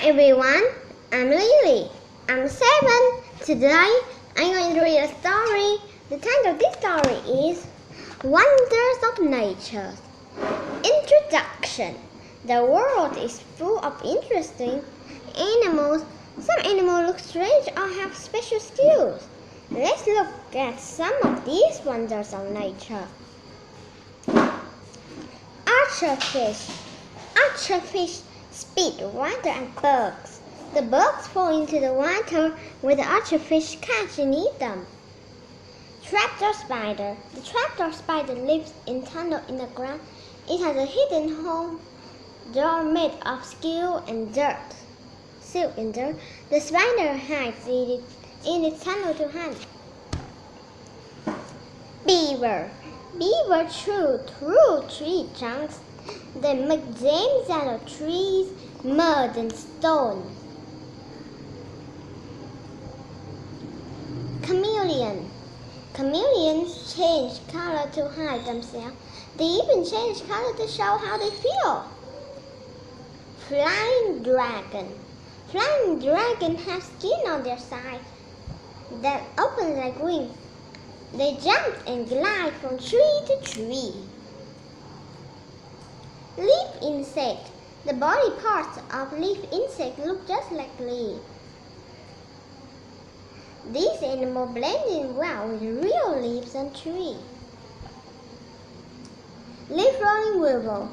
everyone, I'm Lily. I'm 7. Today, I'm going to read a story. The title of this story is Wonders of Nature. Introduction. The world is full of interesting animals. Some animals look strange or have special skills. Let's look at some of these wonders of nature. Archerfish. Archerfish spit water at bugs. The bugs fall into the water where the archerfish catch and eat them. Trapdoor spider. The trapdoor spider lives in tunnel in the ground. It has a hidden home door made of silk and dirt. The spider hides in its tunnel to hunt. Beaver. Beaver chew through tree trunks. They make jams out of trees, mud, and stone. Chameleon. Chameleons change color to hide themselves. They even change color to show how they feel. Flying dragon. Flying dragon have skin on their side that open like wings. They jump and glide from tree to tree. Leaf insect. The body parts of leaf insect look just like leaves. These animals blend in well with real leaves and trees. Leaf rolling weevil.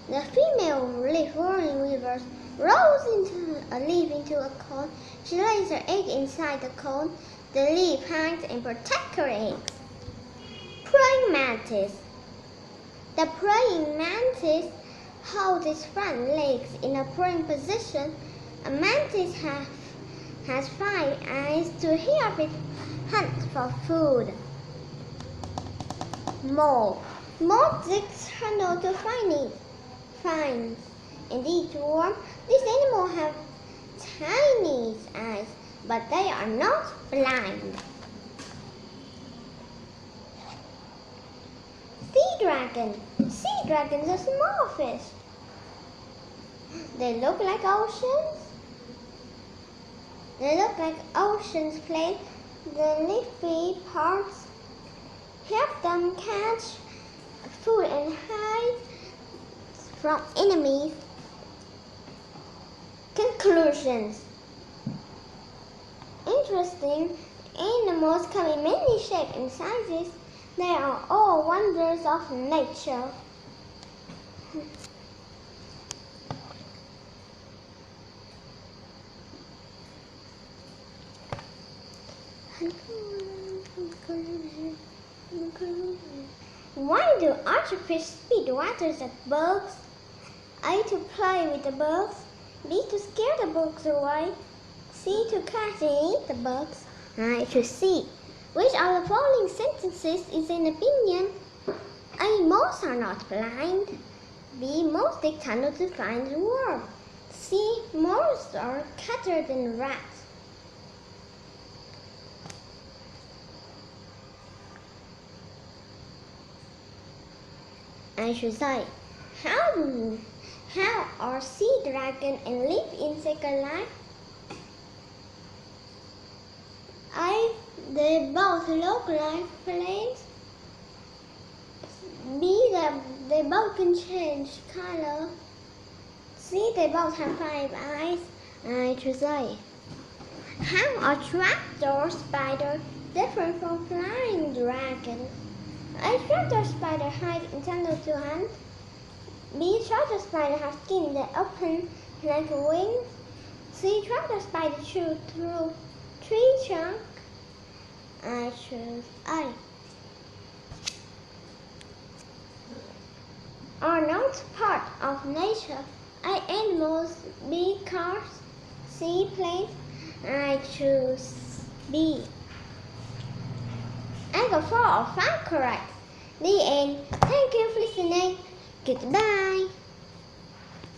The female leaf rolling weevil rolls a leaf into a cone. She lays her egg inside the cone. The leaf hides and protects her eggs. Praying mantis. The praying mantis holds its front legs in a praying position. A mantis has 5 eyes to help it hunt for food. Mole. Mole digs tunnel to find and eat worm. These animals have tiny eyes, but they are not blind. Sea dragon. Sea dragons are small fish. They look like oceans. Plate. The leafy parts help them catch food and hide from enemies. Conclusions. Interesting animals come in many shapes and sizes. They are all wonders of nature. Why do archerfish spit water at bugs? A, to play with the bugs. B, to scare the bugs away. C, to catch and eat the bugs. I, to see. Which of the following sentences is an opinion? A, moths are not blind. B, moths dig tunnels to find the worm. C, moths are cutter than rats. I should say, how are sea dragon and leaf insect alike? A, they both look like planes. B, they both can change color. C, they both have 5 eyes. I should say, how are trapdoor spiders different from flying dragons? A, trapdoor spider hides in tunnels to hunt. B, trapdoor spider has skin that open like wings. C, trapdoor spider chew through tree trunk. I choose A. Are not part of nature. A, animals. B, cars. C, planes. I choose B. I got 4 or 5 correct. The end. Thank you for listening. Goodbye.